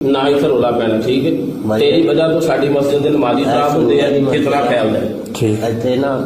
ना ही रौला पैना ठीक है। तेरी वजह तो साडी मस्जिद दे नमाजी खराब होंदे हैं, कितना ख्याल है ठीक ਇੱਥੇ ਨਾ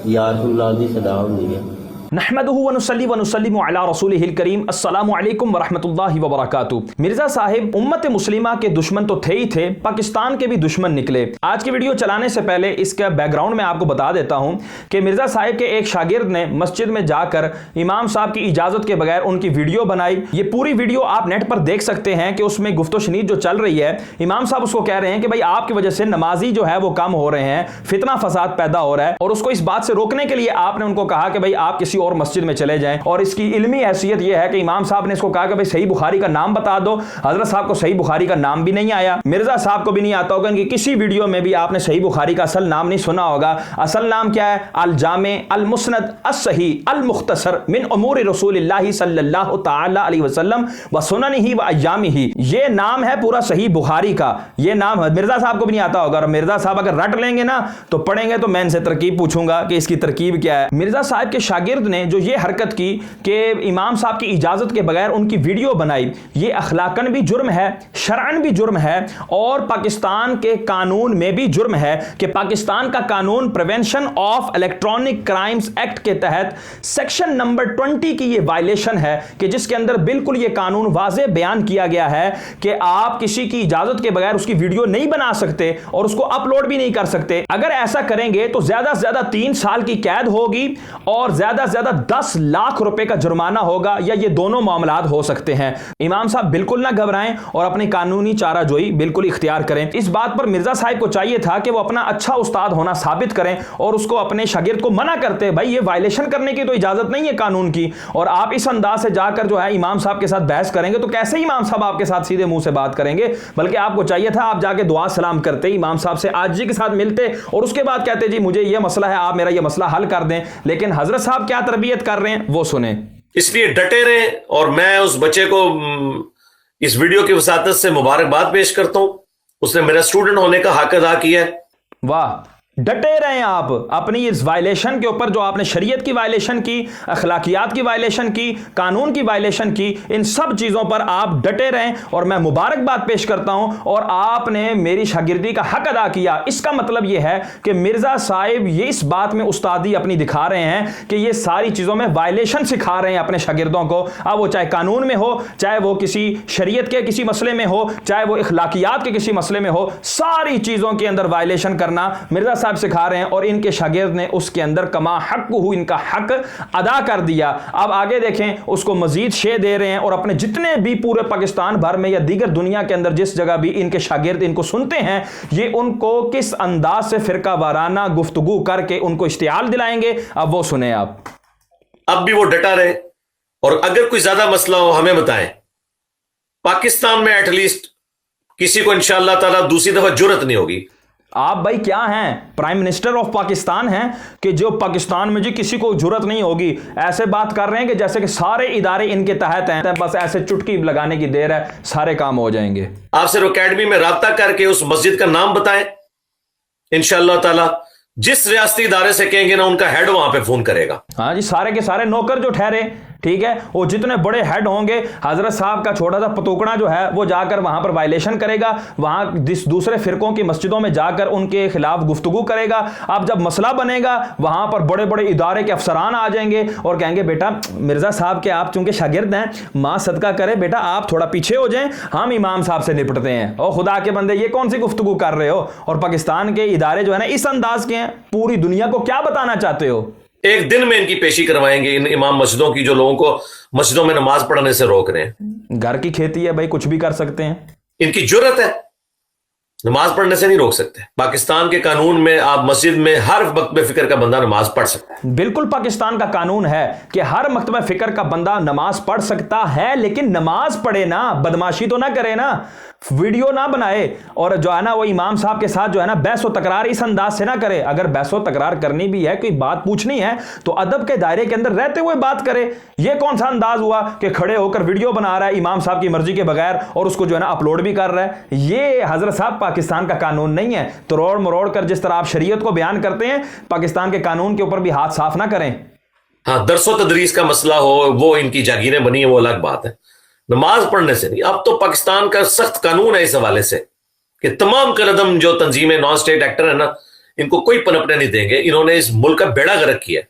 यारतुल्लाह ਦੀ सदा ਹੁੰਦੀ है। नहमदुहु व नुसल्ली व नुसल्लिमु अला रसूलिहिल करीम अस्सलामु अलैकुम व रहमतुल्लाहि व बरकातुहू। मिर्जा साहिब उम्मत मुस्लिमा के दुश्मन तो थे ही थे, पाकिस्तान के भी दुश्मन निकले। आज की वीडियो चलाने से पहले इसका बैकग्राउंड मैं आपको बता देता हूं कि मिर्जा साहिब के एक शागिर्द ने मस्जिद में जाकर इमाम साहब की इजाजत के बगैर उनकी वीडियो बनाई। ये पूरी वीडियो आप नेट पर देख सकते हैं कि उसमें गुफ्तो शनीद जो चल रही है, इमाम साहब उसको कह रहे हैं कि भाई आपकी वजह से नमाजी जो है वो कम हो रहे हैं, फितना फसाद पैदा हो रहा है, और उसको इस बात से रोकने के लिए आपने उनको कहा कि भाई आप किसी और मस्जिद में चले जाएं। और इसकी इल्मी हैसियत यह है कि इमाम साहब ने इसको कहा कि भाई सही बुखारी का नाम बता दो। हजरत साहब को सही बुखारी का नाम भी नहीं आया, मिर्जा साहब को भी नहीं आता होगा, इनकी किसी वीडियो में भी आपने सही बुखारी का असल नाम नहीं सुना होगा। असल नाम क्या है? अल जामे अल मुस्नद अस सही अल मुख्तसर मिन उमूर रसूलिल्लाह सल्लल्लाहु तआला अलैहि वसल्लम व सुननिही व अय्यामिही। ये नाम है पूरा सही बुखारी का। ये नाम मिर्जा साहब को भी नहीं आता होगा, और मिर्जा साहब अगर रट लेंगे ना तो पढ़ेंगे तो मैं इनसे तरकीब पूछूंगा कि इसकी तरकीब क्या है। मिर्जा साहब के शागिर्द ने जो ये हरकत की कि इमाम साहब की इजाजत के बगैर उनकी वीडियो बनाई, ये अखलाकन भी जुर्म है, शरअन भी जुर्म है, और पाकिस्तान के कानून में भी जुर्म है कि पाकिस्तान का कानून prevention of electronic crimes act के तहत सेक्शन नंबर 20 की ये वायलेशन है कि जिसके अंदर बिल्कुल ये कानून वाज़े बयान किया गया है कि आप किसी की इजाजत के बगैर उसकी वीडियो नहीं बना सकते और उसको अपलोड भी नहीं कर सकते। अगर ऐसा करेंगे तो ज्यादा से ज्यादा 3 साल की कैद होगी और ज्यादा से ज्यादा 10 लाख रुपए का जुर्माना होगा, या ये दोनों मामलात हो सकते हैं। इमाम साहब बिल्कुल ना घबराएं और अपनी कानूनी चाराजोई बिल्कुल इख्तियार करें। इस बात पर मिर्जा साहिब को चाहिए था कि वो अपना अच्छा उस्ताद होना साबित करें और उसको अपने शागिर्द को मना करते, भाई ये वायलेशन करने की तो इजाजत नहीं है कानून की, और आप इस अंदाज से जाकर जो है इमाम साहब के साथ बहस करेंगे तो कैसे इमाम साहब आपके साथ सीधे मुंह से बात करेंगे। बल्कि आपको चाहिए था आप जाके दुआ सलाम करते, इमाम साहब से आजी के साथ मिलते और उसके बाद कहते जी मुझे ये मसला है, आप मेरा ये मसला हल कर दें। लेकिन हजरत साहब क्या तरबियत कर रहे हैं वो सुने। इसलिए डटे रहे, और मैं उस बच्चे को इस वीडियो की वसातत से मुबारकबाद पेश करता हूं। उसने मेरा स्टूडेंट होने का हक अदा किया है। वाह, डटे रहें आप अपनी इस वायलेशन के ऊपर, जो आपने शरीयत की वायलेशन की, अखलाकियात की वायलेशन की, कानून की वायलेशन की, इन सब चीज़ों पर आप डटे रहें और मैं मुबारकबाद पेश करता हूं। और आपने मेरी शागिर्दी का हक अदा किया। इसका मतलब यह है कि मिर्जा साहिब ये इस बात में उस्तादी अपनी दिखा रहे हैं कि ये सारी चीज़ों में वायलेशन सिखा रहे हैं अपने शागिर्दों को। अब वो चाहे कानून में हो, चाहे वो किसी शरीयत के किसी मसले में हो, चाहे वो अखलाकियात के किसी मसले में हो, सारी चीज़ों के अंदर वायलेशन करना मिर्जा सिखा रहे हैं। और इनके शागिर्द ने उसके अंदर कमा हक हु इनका हक अदा कर दिया। अब आगे देखें, उसको मजीद शे दे रहे हैं और अपने जितने भी पूरे पाकिस्तान भर में या दीगर दुनिया के अंदर जिस जगह भी इनके शागिर्द इनको सुनते हैं, ये उनको किस अंदाज से फिरका वाराना गुफ्तगू करके उनको इश्तियाल दिलाएंगे। अब वो सुने आप। अब भी वो डटा रहे, और अगर कोई ज्यादा मसला हो हमें बताएं। पाकिस्तान में एटलीस्ट किसी को इंशाअल्लाह ताला दूसरी दफा जुर्रत नहीं होगी। आप भाई क्या हैं? प्राइम मिनिस्टर ऑफ पाकिस्तान हैं कि जो पाकिस्तान में जी किसी को जरूरत नहीं होगी। ऐसे बात कर रहे हैं कि जैसे कि सारे इदारे इनके तहत हैं, बस ऐसे चुटकी लगाने की देर है, सारे काम हो जाएंगे। आप सिर्फ अकेडमी में राब्ता करके उस मस्जिद का नाम बताएं, इंशाअल्लाह ताला जिस रियासती इदारे से कहेंगे ना उनका हेड वहां पे फोन करेगा। हाँ जी, सारे के सारे नौकर जो ठहरे, ठीक है, वो जितने बड़े हेड होंगे, हजरत साहब का छोटा सा पतोकड़ा जो है वो जाकर वहां पर वायलेशन करेगा, वहां दूसरे फिरकों की मस्जिदों में जाकर उनके खिलाफ गुफ्तगू करेगा। अब जब मसला बनेगा वहां पर बड़े बड़े इदारे के अफसरान आ जाएंगे और कहेंगे बेटा मिर्जा साहब के आप चूंकि शागिर्द हैं, माँ सदका करे बेटा आप थोड़ा पीछे हो जाएं, हम इमाम साहब से निपटते हैं। और खुदा के बंदे ये कौन सी गुफ्तगू कर रहे हो? और पाकिस्तान के इदारे जो है ना इस अंदाज के हैं, पूरी दुनिया को क्या बताना चाहते हो? एक दिन में इनकी पेशी करवाएंगे इन इमाम मस्जिदों की जो लोगों को मस्जिदों में नमाज पढ़ने से रोक रहे हैं। घर की खेती है भाई, कुछ भी कर सकते हैं। इनकी जुर्रत है, नमाज पढ़ने से नहीं रोक सकते। पाकिस्तान के कानून में आप मस्जिद में हर मकतबे फिक्र का बंदा नमाज पढ़ सकता है। बिल्कुल पाकिस्तान का कानून है कि हर मकतबे फिक्र का बंदा नमाज पढ़ सकता है, लेकिन नमाज पढ़े ना, बदमाशी तो ना करे ना, वीडियो ना बनाए, और जो है ना वो इमाम साहब के साथ जो है ना बहस व तकरार इस अंदाज से ना करे। अगर बहस व तकरार करनी भी है, कोई बात पूछनी है, तो अदब के दायरे के अंदर रहते हुए बात करे। ये कौन सा अंदाज हुआ कि खड़े होकर वीडियो बना रहा है इमाम साहब की मर्जी के बगैर और उसको जो है ना अपलोड भी कर रहा है? ये हजरत साहब पाकिस्तान का कानून नहीं है। तोड़ मरोड़ कर जिस तरह आप शरीयत को बयान करते हैं, पाकिस्तान के कानून के ऊपर भी हाथ साफ ना करें। हाँ, दरसो तदरीस का मसला हो, वो इनकी जागीरें बनी है, वो अलग बात है। नमाज पढ़ने से नहीं। अब तो पाकिस्तान का सख्त कानून है इस हवाले से कि तमाम कलदम जो तंजीमें नॉन स्टेट एक्टर है ना, इनको कोई पनपने नहीं देंगे। इन्होंने इस मुल्क का बेड़ा गर्क किया।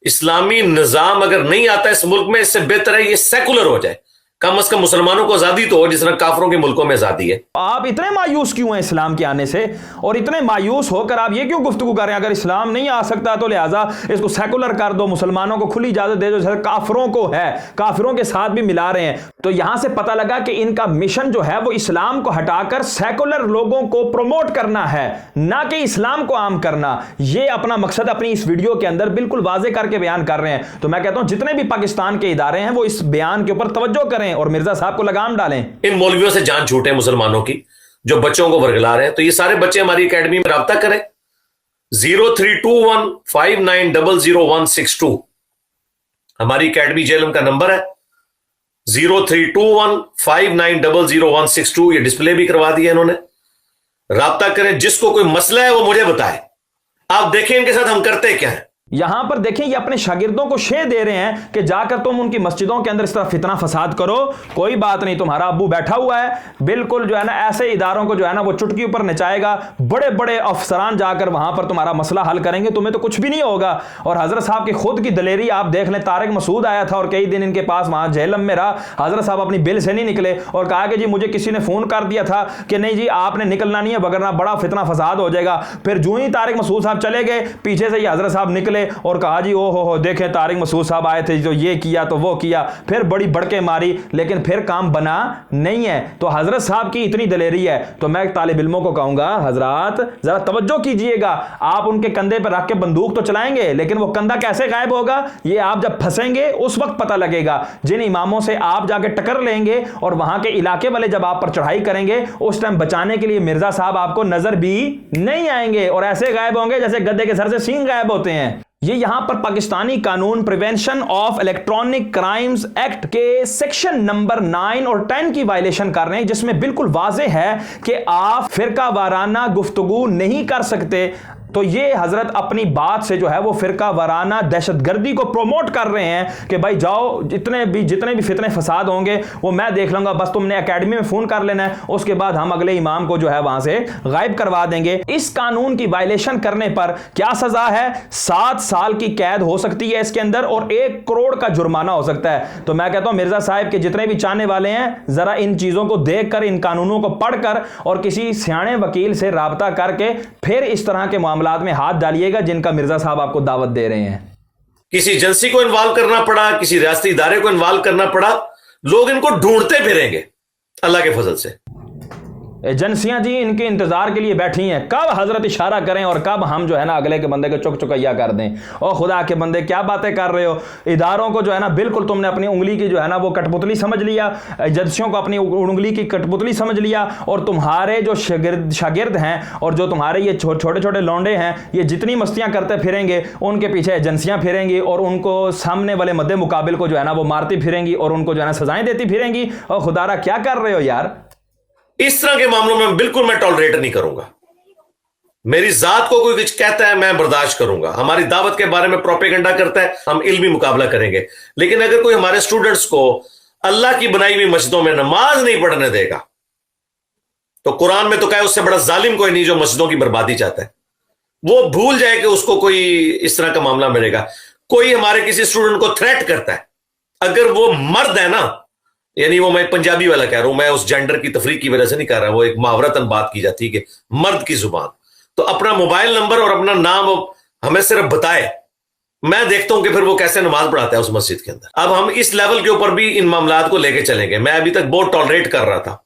इस्लामी निजाम अगर नहीं आता इस मुल्क में, इससे बेहतर है ये सेकुलर हो जाए। कम से कम मुसलमानों को आजादी तो हो जिस तरह काफरों के मुल्कों में आजादी है। आप इतने मायूस क्यों हैं इस्लाम के आने से, और इतने मायूस होकर आप ये क्यों गुफ्तगू कर रहे हैं? अगर इस्लाम नहीं आ सकता तो लिहाजा इसको सेकुलर कर दो, मुसलमानों को खुली इजाजत दे दो, जैसे काफिरों को है, काफिरों के साथ भी मिला रहे हैं। तो यहां से पता लगा कि इनका मिशन जो है वो इस्लाम को हटाकर सेकुलर लोगों को प्रमोट करना है, ना कि इस्लाम को आम करना। ये अपना मकसद अपनी इस वीडियो के अंदर बिल्कुल वाजे करके बयान कर रहे हैं। तो मैं कहता हूं जितने भी पाकिस्तान के इदारे हैं वो इस बयान के ऊपर तवज्जो करें और मिर्जा साहब को लगाम डालें। इन मौलवियों से जान छूटे मुसलमानों की जो बच्चों को वर्गला रहे हैं। तो ये सारे बच्चे हमारी एकेडमी में राब्ता करें। 032159000162 हमारी एकेडमी जेलम का नंबर है। 032159000162 ये डिस्प्ले भी करवा दिया इन्होंने। राब्ता करें, जिसको कोई मसला है वो मुझे बताए। आप देखें इनके साथ हम करते क्या है। यहां पर देखें ये अपने शागिर्दों को शे दे रहे हैं कि जाकर तुम उनकी मस्जिदों के अंदर इस तरह फितना फसाद करो, कोई बात नहीं, तुम्हारा अब्बू बैठा हुआ है, बिल्कुल जो है ना ऐसे इदारों को जो है ना वो चुटकी ऊपर नचाएगा, बड़े बड़े अफसरान जाकर वहां पर तुम्हारा मसला हल करेंगे, तुम्हें तो कुछ भी नहीं होगा। और हजरत साहब की खुद की दलेरी आप देख लें। तारिक मसूद आया था और कई दिन इनके पास वहां जेलम में रहा। हजरत साहब अपनी बिल से नहीं निकले और कहा कि जी मुझे किसी ने फोन कर दिया था कि नहीं जी आपने निकलना नहीं है वगरना बड़ा फितना फसाद हो जाएगा। फिर जो ही तारिक मसूद साहब चले गए, पीछे से ये हजरत साहब निकले और कहा जी ओ हो देखें तारिक मसूद साहब आए थे, जो ये किया तो वो किया, फिर बड़ी बड़के मारी, लेकिन फिर काम बना नहीं है। तो हजरत साहब की इतनी दलेरी है तो मैं तालिब इल्मों को कहूंगा हजरात जरा तवज्जो कीजिएगा। आप उनके कंधे पर रख के बंदूक तो चलाएंगे, लेकिन वो कंधा कैसे गायब होगा ये आप जब फंसेंगे उस वक्त पता लगेगा। जिन इमामों से आप जाके टक्कर लेंगे और वहां के इलाके वाले जब आप पर चढ़ाई करेंगे उस टाइम बचाने के लिए मिर्जा साहब आपको नजर भी नहीं आएंगे और ऐसे गायब होंगे जैसे गधे के सर से सींग गायब होते हैं। ये यहां पर पाकिस्तानी कानून prevention of electronic crimes act के सेक्शन नंबर 9 और 10 की वायलेशन कर रहे हैं, जिसमें बिल्कुल वाजे है कि आप फिरका वाराना गुफ्तगू नहीं कर सकते। तो ये हजरत अपनी बात से जो है वो फिरका वाराना दहशतगर्दी को प्रमोट कर रहे हैं कि भाई जाओ जितने भी फितने फसाद होंगे वो मैं देख लूंगा, बस तुमने एकेडमी में फोन कर लेना है, उसके बाद हम अगले इमाम को जो है वहां से गायब करवा देंगे। इस कानून की वायलेशन करने पर क्या सजा है? 7 साल की कैद हो सकती है इसके अंदर और 1 करोड़ का जुर्माना हो सकता है। तो मैं कहता हूं मिर्जा साहब के जितने भी चाहने वाले हैं जरा इन चीजों को देखकर, इन कानूनों को पढ़कर और किसी सियाने वकील से राब्ता करके फिर इस तरह के मामला में हाथ डालिएगा जिनका मिर्जा साहब आपको दावत दे रहे हैं। किसी एजेंसी को इन्वॉल्व करना पड़ा, किसी रियासती इदारे को इन्वॉल्व करना पड़ा, लोग इनको ढूंढते फिरेंगे अल्लाह के फजल से। एजेंसियां जी इनके इंतजार के लिए बैठी हैं कब हजरत इशारा करें और कब हम जो है ना अगले के बंदे को चुक चुकैया कर दें। और खुदा के बंदे क्या बातें कर रहे हो। इदारों को जो है ना बिल्कुल तुमने अपनी उंगली की जो है ना वो कठपुतली समझ लिया, एजेंसियों को अपनी उंगली की कठपुतली समझ लिया और तुम्हारे जो शागिर्द हैं और जो तुम्हारे ये छोटे छोटे लौंडे हैं ये जितनी मस्तियां करते फिरेंगे उनके पीछे एजेंसियां फिरेंगी और उनको सामने वाले मद्दे मुकाबिल को जो है ना वो मारती फिरेंगी और उनको जो है ना सजाएं देती फिरेंगी। और खुदारा क्या कर रहे हो यार। इस तरह के मामलों में बिल्कुल मैं टॉलरेट नहीं करूंगा। मेरी जात को कोई कुछ कहता है मैं बर्दाश्त करूंगा, हमारी दावत के बारे में प्रोपेगेंडा करता है हम इल्मी मुकाबला करेंगे, लेकिन अगर कोई हमारे स्टूडेंट्स को अल्लाह की बनाई हुई मस्जिदों में नमाज नहीं पढ़ने देगा तो कुरान में तो कहे उससे बड़ा जालिम कोई नहीं जो मस्जिदों की बर्बादी चाहता है। वो भूल जाए कि उसको कोई इस तरह का मामला मिलेगा। कोई हमारे किसी स्टूडेंट को थ्रेट करता है, अगर वो मर्द है ना, यानी वो मैं पंजाबी वाला कह रहा हूं, मैं उस जेंडर की तफरीक की वजह से नहीं कर रहा, वो एक मुहावरतन बात की जाती है कि मर्द की जुबान, तो अपना मोबाइल नंबर और अपना नाम हमें सिर्फ बताए, मैं देखता हूं कि फिर वो कैसे नमाज पढ़ाता है उस मस्जिद के अंदर। अब हम इस लेवल के ऊपर भी इन मामलात को लेके चलेंगे। मैं अभी तक बहुत टॉलरेट कर रहा था,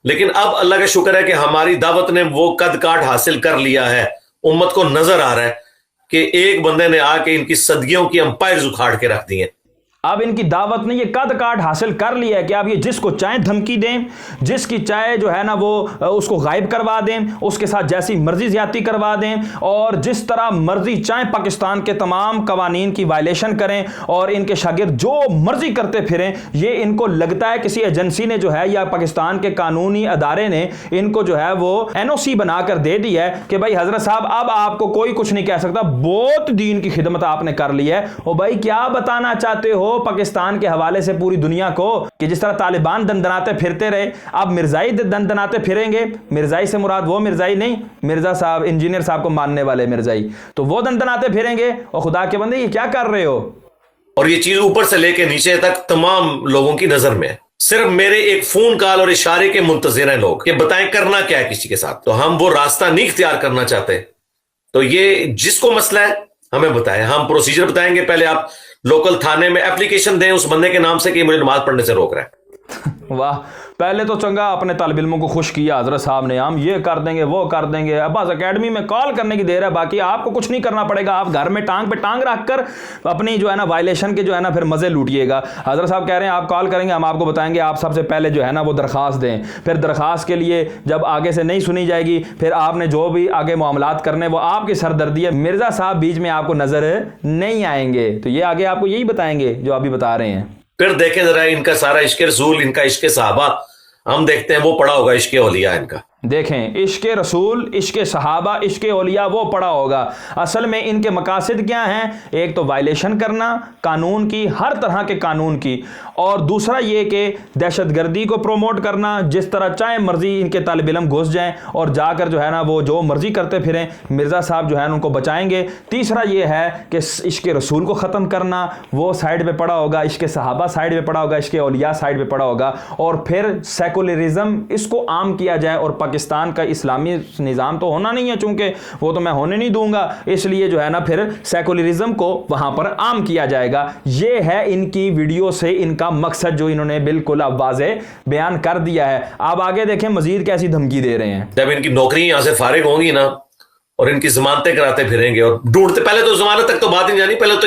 लेकिन अब अल्लाह का शुक्र है कि हमारी दावत ने वो कद काट हासिल कर लिया है। उम्मत को नजर आ रहा है कि एक बंदे ने आके इनकी सदियों की अंपायर उखाड़ के रख दी है। अब इनकी दावत ने ये कद काट हासिल कर लिया है कि अब ये जिसको चाहे धमकी दें, जिसकी चाहे जो है ना वो उसको गायब करवा दें, उसके साथ जैसी मर्जी ज्यादती करवा दें और जिस तरह मर्जी चाहे पाकिस्तान के तमाम कवानीन की वायलेशन करें और इनके शागिर्द जो मर्जी करते फिरें। ये इनको लगता है किसी एजेंसी ने जो है या पाकिस्तान के कानूनी अदारे ने इनको जो है वो NOC बनाकर दे दी है कि भाई हजरत साहब अब आपको कोई कुछ नहीं कह सकता, बहुत दीन की खिदमत आपने कर ली है। और भाई क्या बताना चाहते हो पाकिस्तान के हवाले से पूरी दुनिया को कि जिस तरह तालिबान दंदनाते फिरते रहे, अब मिर्जाई दंदनाते फिरेंगे। मिर्जाई से मुराद वो मिर्जाई नहीं, मिर्जा साहब इंजीनियर साहब को मानने वाले मिर्जाई, तो वो दंदनाते फिरेंगे। और खुदा के बंदे ये क्या कर रहे हो? और ये चीज ऊपर से लेके नीचे तक तमाम लोगों की नजर में है। सिर्फ मेरे एक फोन कॉल और इशारे के मुंतजिर हैं लोग कि बताएं करना क्या है किसी के साथ। तो हम वो रास्ता नहीं इख्तियार करना चाहते। तो ये जिसको मसला है हमें बताएं, हम प्रोसीजर बताएंगे। पहले आप लोकल थाने में एप्लीकेशन दें उस बंदे के नाम से कि मुझे नमाज पढ़ने से रोक रहा है। वाह, पहले तो चंगा अपने तालिब इल्मों को खुश किया हजरत साहब ने, हम ये कर देंगे वो कर देंगे। अब्बास एकेडमी में कॉल करने की देर है, बाकी आपको कुछ नहीं करना पड़ेगा। आप घर में टांग पे टांग रखकर अपनी जो है ना वायलेशन के जो है ना फिर मजे लूटिएगा। हजरत साहब कह रहे हैं आप कॉल करेंगे, हम आपको बताएंगे। आप सबसे पहले जो है ना वो दरखास्त दें, फिर दरखास्त के लिए जब आगे से नहीं सुनी जाएगी फिर आपने जो भी आगे मामलात करने वो आपकी सरदर्दी है। मिर्जा साहब बीच में आपको नजर नहीं आएंगे, तो ये आगे आपको यही बताएंगे जो अभी बता रहे हैं। फिर देखें जरा इनका सारा इश्क रसूल, इनका इश्क सहाबा, हम देखते हैं वो पड़ा होगा इश्क औलिया इनका। देखें, इश्क रसूल, इश्क सहाबा, इश्क औलिया वो पड़ा होगा। असल में इनके मकासद क्या हैं? एक तो वायलेशन करना कानून की, हर तरह के कानून की, और दूसरा ये कि दहशतगर्दी को प्रमोट करना। जिस तरह चाहे मर्जी इनके तालिब इल्म घुस जाएं और जाकर जो है ना वो जो मर्जी करते फिरें, मिर्ज़ा साहब जो है उनको बचाएंगे। तीसरा ये है कि इश्क रसूल को ख़त्म करना, वो साइड पे पड़ा होगा। इश्क सहाबा साइड पे पड़ा होगा, इश्क औलिया साइड पे पड़ा होगा। और फिर सेकुलरिज्म, इसको आम किया जाए। और पाकिस्तान का इस्लामी निज़ाम तो होना नहीं है, चूंकि वो तो मैं होने नहीं दूंगा, इसलिए जो है ना फिर सेकुलरिज्म को वहां पर आम किया जाएगा। ये है इनकी वीडियो से इनका मकसद, जो इन्होंने बिल्कुल अब वाज़ेह बयान कर दिया है। आप आगे देखें मजीद कैसी धमकी दे रहे हैं। जब इनकी नौकरी यहां से फारिग होंगी ना और इनकी जमानतें कराते फिरेंगे और ढूंढते, पहले तो जमानत तक तो बात नहीं जानी, पहले तो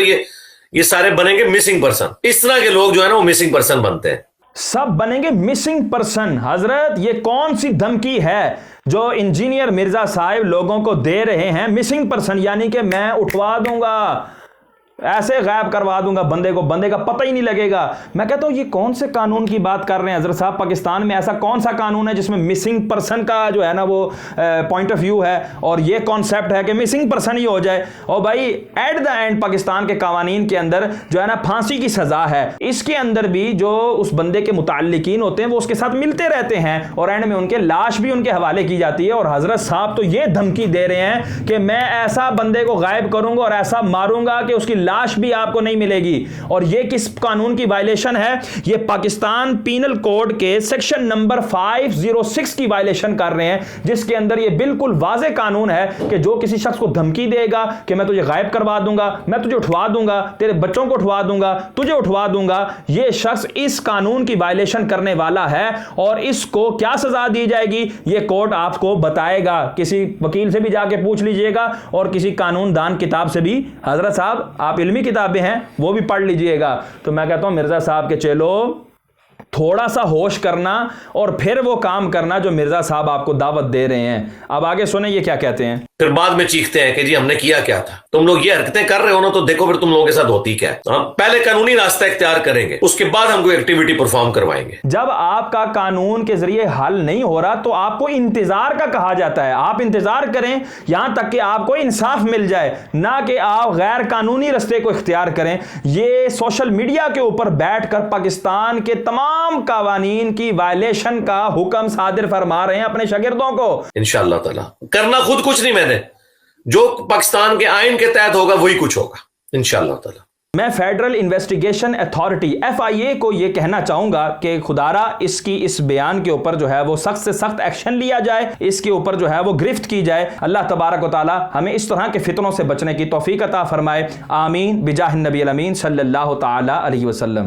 ये सारे बनेंगे मिसिंग पर्सन। इस तरह के लोग जो है ना वो मिसिंग पर्सन बनते हैं, सब बनेंगे मिसिंग पर्सन। हजरत ये कौन सी धमकी है जो इंजीनियर मिर्जा साहब लोगों को दे रहे हैं? मिसिंग पर्सन यानी कि मैं उठवा दूंगा, ऐसे गायब करवा दूंगा बंदे को, बंदे का पता ही नहीं लगेगा। मैं कहता हूं ये कौन से कानून की बात कर रहे हैं हजरत साहब? पाकिस्तान में ऐसा कौन सा कानून है जिसमें मिसिंग पर्सन का जो है ना वो पॉइंट ऑफ व्यू है और ये कॉन्सेप्ट है कि मिसिंग पर्सन ही हो जाए? और भाई एट द एंड पाकिस्तान के कानून के अंदर जो है ना फांसी की सजा है। इसके अंदर भी जो उस बंदे के मुताल्लिकीन होते हैं वो उसके साथ मिलते रहते हैं और एंड में उनके लाश भी उनके हवाले की जाती है। और हजरत साहब तो ये धमकी दे रहे हैं कि मैं ऐसा बंदे को गायब करूंगा और ऐसा मारूंगा कि उसकी लाश भी आपको नहीं मिलेगी। और यह किस कानून की वायलेशन है? यह पाकिस्तान पीनल कोड के सेक्शन नंबर 506 की वायलेशन कर रहे हैं, जिसके अंदर यह बिल्कुल वाज़ेह कानून है कि जो किसी शख्स को धमकी देगा कि मैं तुझे गायब करवा दूंगा, मैं तुझे उठवा दूंगा, तेरे बच्चों को उठवा दूंगा, तुझे उठवा दूंगा, यह शख्स इस कानून की वायलेशन करने वाला है। और इसको क्या सजा दी जाएगी यह कोर्ट आपको बताएगा। किसी वकील से भी जाके पूछ लीजिएगा और किसी कानून दान किताब से भी। हजरत साहब आप इल्मी किताबें हैं वो भी पढ़ लीजिएगा। तो मैं कहता हूं मिर्जा साहब के चेलो थोड़ा सा होश करना और फिर वो काम करना जो मिर्जा साहब आपको दावत दे रहे हैं। अब आगे सुने ये क्या कहते हैं। फिर बाद में चीखते हैं कि जी हमने किया क्या था, तुम लोग ये हरकतें कर रहे हो ना, तो देखो फिर तुम लोगों के साथ होती क्या है। हम पहले कानूनी रास्ता इख्तियार करेंगे, उसके बाद हम कोई एक्टिविटी परफॉर्म करवाएंगे। जब आपका कानून के जरिए हल नहीं हो रहा तो आपको इंतजार का कहा जाता है। आप इंतजार करें यहां तक कि आपको इंसाफ मिल जाए, ना कि आप गैर कानूनी रास्ते को इख्तियार करें। ये सोशल मीडिया के ऊपर बैठकर पाकिस्तान के तमाम कानून की वायलेशन का हुक्म सादिर फरमा रहे हैं अपने शागिर्दों को। इंशाअल्लाह ताला करना खुद कुछ नहीं, मैंने जो पाकिस्तान के आइन के तहत होगा वही कुछ होगा इंशाअल्लाह ताला। मैं फेडरल इन्वेस्टिगेशन अथॉरिटी FIA को यह कहना चाहूंगा कि खुदारा इसकी इस बयान के ऊपर जो है वो सख्त से सख्त एक्शन लिया जाए, इसके ऊपर जो है वो गिरफ्त की जाए। अल्लाह तबारक व तआला हमें इस तरह के फितनों से बचने की तौफीक अता फरमाए। आमीन बिजाह नबी अमीन सल्लल्लाहु तआला अलैहि वसल्लम।